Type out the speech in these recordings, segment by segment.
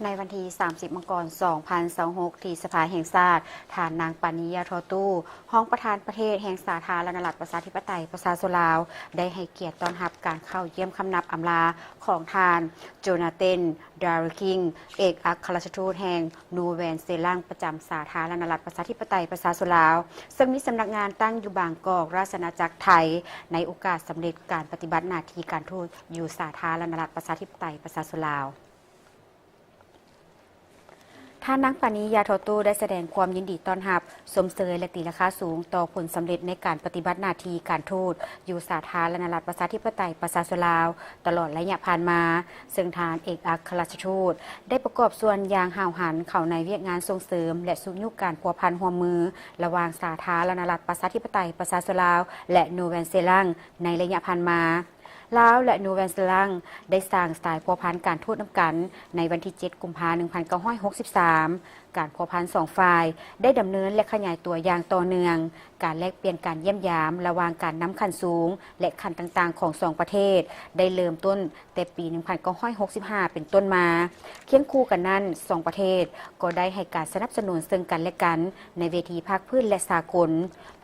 ในวันที่ 30 มกราคม 2026 ที่สภาแห่งชาติฐานนางปานิยาทอตู้ห้องประธานประเทศแห่งสาธารณรัฐประชาธิปไตยประชาชนลาวได้ให้เกียรติต้อนรับการเข้าเยี่ยมคำนับอำลาของทานโจนาเธน ดาร์คิง เอกอัครราชทูตแห่งนูแวนเซลังประจำสาธารณรัฐประชาธิปไตยประชาชนลาวซึ่งมีสำนักงานตั้งอยู่บางกอกราชอาณาจักรไทยในโอกาสสำเร็จการปฏิบัติหน้าที่การทูตอยู่สาธารณรัฐประชาธิปไตยประชาชนลาวท่านนางปานิยาทอตู้ได้แสดงความยินดีต้อนรับสมเสยและตีราคาสูงต่อผลสำเร็จในการปฏิบัติหน้าที่การทูตอยู่สาธารณรัฐประชาธิปไตยประชาชนลาวตลอดระยะผ่านมาซึ่งทานเอกอัครราชทูตได้ประกอบส่วนอย่างห่าวหันเข้าในเวียกงานส่งเสริมและสุขยุกการพัวพันหัวมือระหว่างสาธารณรัฐประชาธิปไตยประชาชนลาวและนูแวนเซลังในระยะผ่านมาลาวและนูแวนเซลังได้สร้างสายพัวพันการทูตน้ำกันในวันที่ 7 กุมภาพันธ์ 1963 การพัวพัน2ฝ่ายได้ดำเนินและขยายตัวอย่างต่อเนื่องการแลกเปลี่ยนการเยี่ยมยามระหว่างการนำขันสูงและขันต่างๆของ2ประเทศได้เริ่มต้นแต่ปี 1965 เป็นต้นมาเคียงคู่กันนั้น2ประเทศก็ได้ให้การสนับสนุนซึ่งกันและกันในเวทีภาคพื้นและสากล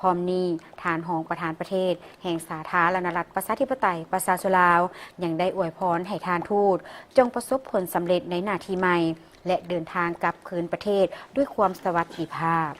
พร้อมนี้ฐานรองประธานประเทศแห่งสาธารณรัฐประชาธิปไตยประชาชนลาวยังได้อวยพรให้ทานทูตจงประสบผลสำเร็จในหน้าที่ใหม่และเดินทางกลับคืนประเทศด้วยความสวัสดิภาพ